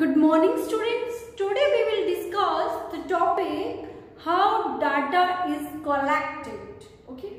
Good morning students. Today we will discuss the topic how data is collected. Okay.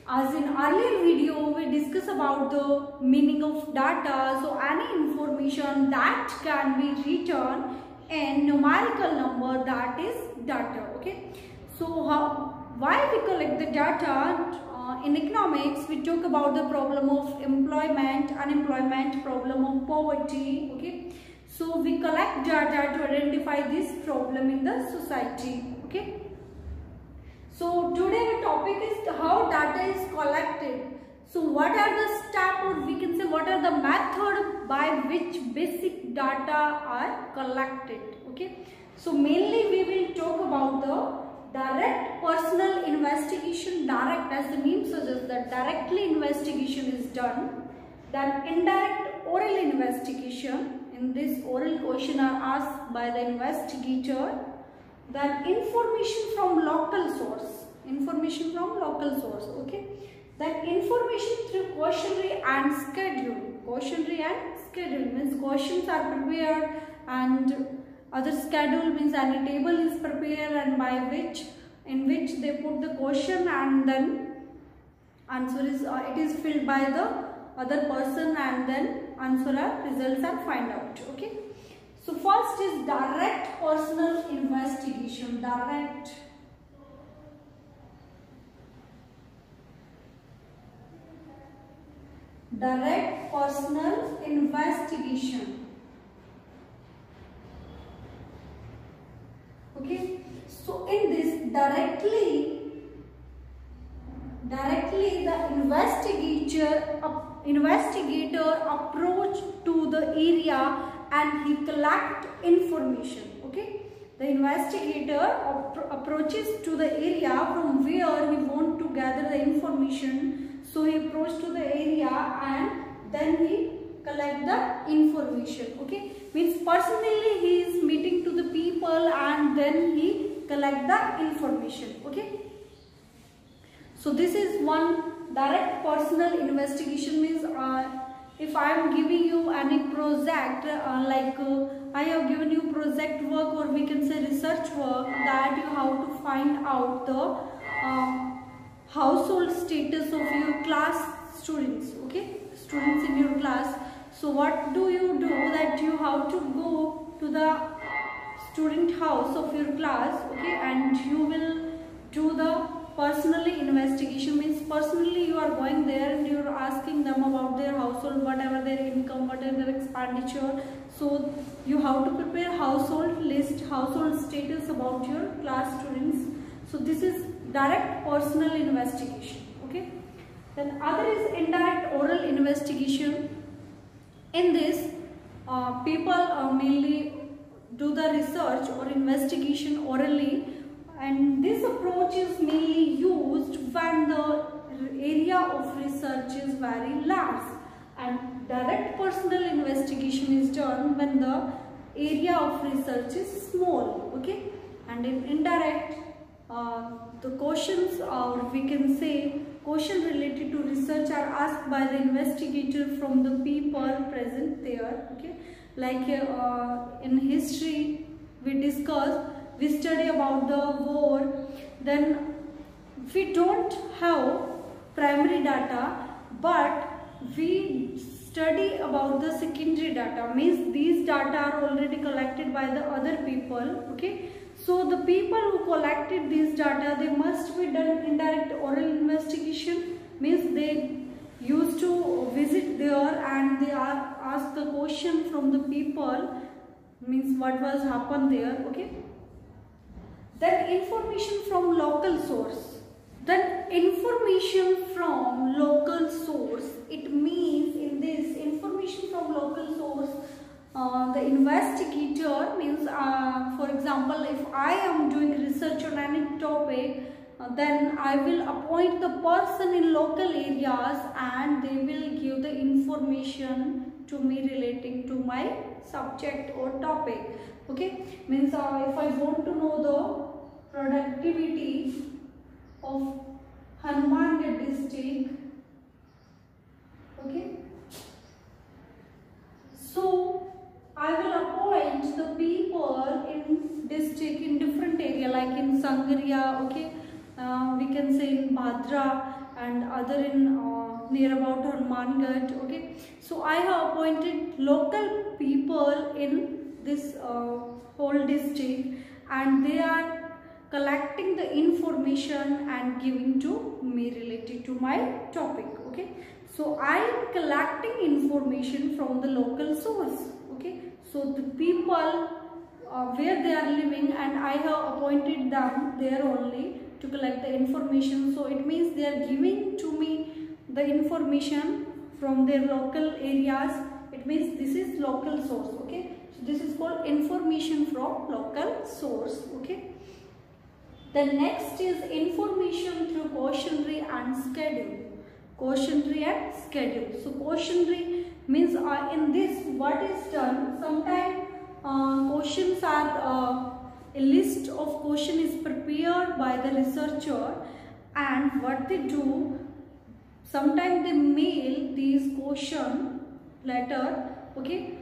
As in earlier video we discussed about the meaning of data. So any information that can be written in numerical number, that is data. Okay. So why we collect the data? In economics we talk about the problem of employment, unemployment, problem of poverty. Okay. So we collect data to identify this problem in the society. Okay. So today the topic is how data is collected. So what are the steps, or we can say what are the method by which basic data are collected. Okay. So mainly we will talk about the direct personal investigation. Direct, as the name suggests, that directly investigation is done. Then indirect oral investigation. In this, oral question are asked by the investigator. Then information from local source. Information from local source. Okay. Then information through questionnaire and schedule. Questionnaire and schedule means questions are prepared and other schedule means any table is prepared and by which in which they put the question and then answer is it is filled by the other person and then answer or results are find out. Okay. So first is direct personal investigation. Direct personal investigation. Okay. So in this directly the investigator approach to the area and he collect information. Okay. The investigator approaches to the area from where he want to gather the information. So he approach to the area and then he collect the information. Okay. Means personally he is meeting to the people and then he collect the information. Okay. So this is one direct personal investigation. Means if I am giving you any project I have given you project work, or we can say research work, that you have to find out the household status of your class students. Okay, students in your class. So what do? That you have to go to the student house of your class. Okay, and you will do the personally investigation. Means personally you are going there and you are asking them about their household, whatever their income, whatever their expenditure. So you have to prepare household list, household status about your class students. So this is direct personal investigation. Okay. Then other is indirect oral investigation. In this people mainly do the research or investigation orally, and this approach is mainly used when the area of research is very large, and direct personal investigation is done when the area of research is small. Okay. And in indirect the questions, or we can say question related to research, are asked by the investigator from the people present there. Okay. Like in history we study about the war, then we don't have primary data, but we study about the secondary data. Means these data are already collected by the other people. Okay. So the people who collected these data, they must be done indirect oral investigation. Means they used to visit there and they are asked the question from the people, means what was happened there. Okay. Then information from local source. Then information from local source, it means in this information from local source, the investigator means for example, if I am doing research on any topic, then I will appoint the person in local areas and they will give the information to me relating to my subject or topic. Okay. Means if I want to know the productivity of Hanumangarh district. Okay. So I will appoint Sangria, okay, we can say in Bhadra, and other in near about Hanumangarh, okay. So I have appointed local people in this whole district, and they are collecting the information and giving to me related to my topic, okay. So I am collecting information from the local source, okay. So the people where they are living, and I have appointed them there only to collect the information. So it means they are giving to me the information from their local areas. It means this is local source, okay. So this is called information from local source, okay. The next is information through quotient and schedule. Quotient and schedule. So quotient means in this what is done, sometimes questions are a list of question is prepared by the researcher, and what they do, sometimes they mail these question letter, okay,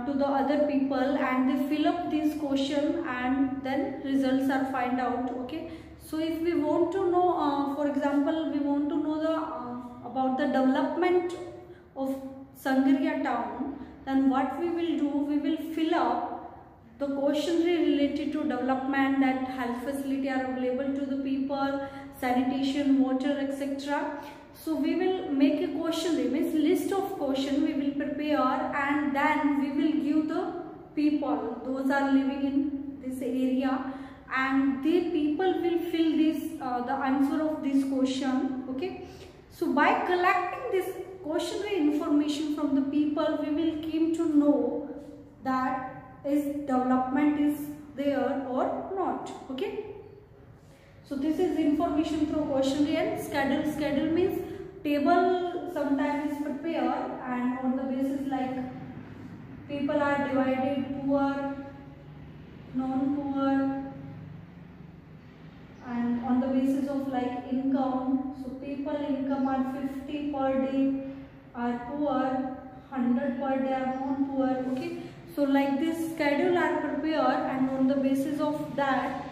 to the other people, and they fill up this question, and then results are find out, okay. So if we want to know, for example, we want to know the about the development of Sangria town, then what we will do, we will fill up the question related to development, that health facility are available to the people, sanitation, water, etc. So we will make a question, means list of question we will prepare, and then we will give the people, those are living in this area, and the people will fill this the answer of this question, okay. So by collecting this question information from the people, we will came to know that is development is there or not, okay. So this is information through question and schedule. Schedule means table sometimes is prepared, and on the basis like people are divided, poor, non-poor, and on the basis of like income. So people income are 50 per day are poor, 100 per day are non-poor, okay. So like this schedule are prepared, and on the basis of that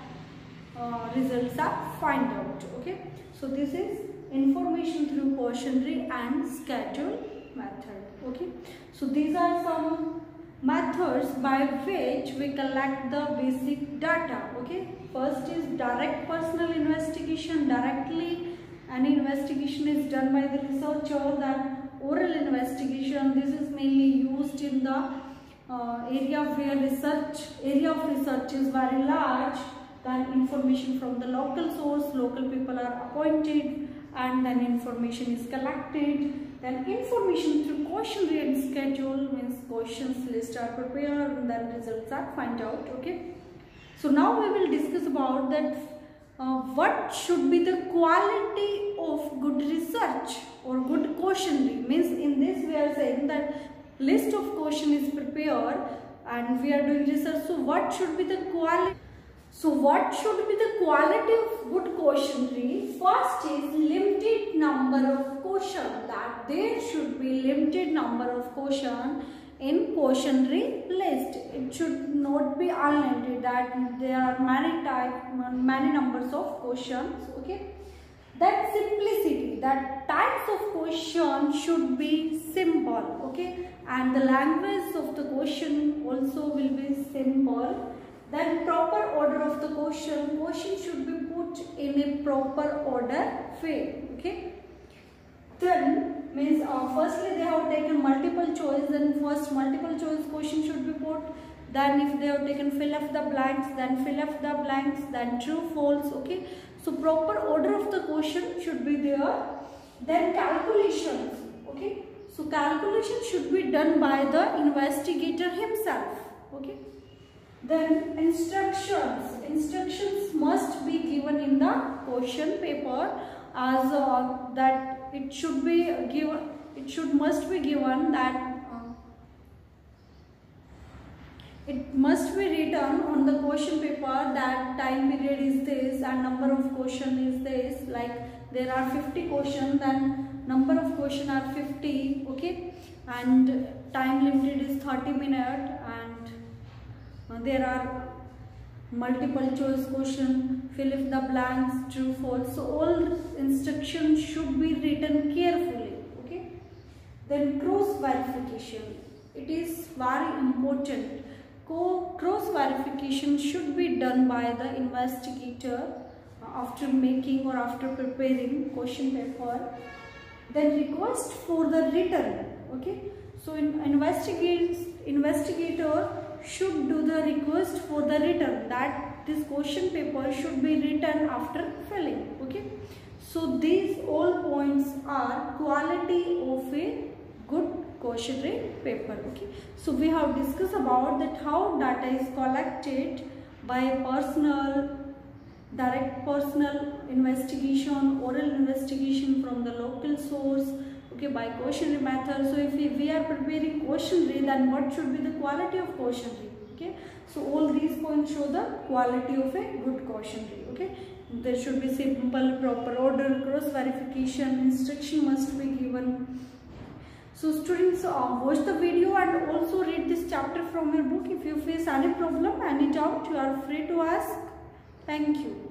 results are find out, okay. So this is information through quotient and schedule method, okay. So these are some methods by which we collect the basic data, okay. First is direct personal investigation. Directly any investigation is done by the researcher. Then oral investigation, this is mainly used in the area where area of research is very large. Then information from the local source, local people are appointed, and then information is collected. Then information through quotient and schedule means questions list are prepared, and then results are find out, okay. So now we will discuss about that what should be the quality of good research or good quotient. Means in this we are saying that list of question is prepared and we are doing research. So what should be the quality? So what should be the quality of good quotient? First is limited number of question, that there should be limited number of question in quotient list. It should not be unlimited, that there are many numbers of questions, okay. That simplicity, that types of question should be simple, okay, and the language of the question also will be simple. Then proper order of the question should be put in a proper order way, okay. Then means firstly they have taken multiple choice, then first multiple choice question should be put. Then if they have taken fill up the blanks, then fill up the blanks, then true, false, okay. So proper order of the question should be there. Then calculations, okay. So calculation should be done by the investigator himself, okay. Then instructions must be given in the question paper, as that it should be given, must be given that it must be written on the question paper that time period is this and number of question is this. Like there are 50 questions, then number of question are 50, okay, and time limited is 30 minutes, and there are multiple choice question, fill in the blanks, true, false. So all instructions should be written carefully. Okay. Then cross verification. It is very important. Cross verification should be done by the investigator after making or after preparing question paper. Then request for the written. Okay. So investigator should do the request for the written, that this question paper should be written after filling. Okay. So these all points are quality of a good questionnaire paper. Okay. So we have discussed about that how data is collected by personal, direct personal investigation, oral investigation from the local source. Okay, by questionnaire method. So if we are preparing questionnaire, then what should be the quality of questionnaire? Okay, so all these points show the quality of a good questionnaire. Okay, there should be simple, proper order, cross verification, instruction must be given. So students, watch the video and also read this chapter from your book. If you face any problem, any doubt, you are free to ask. Thank you.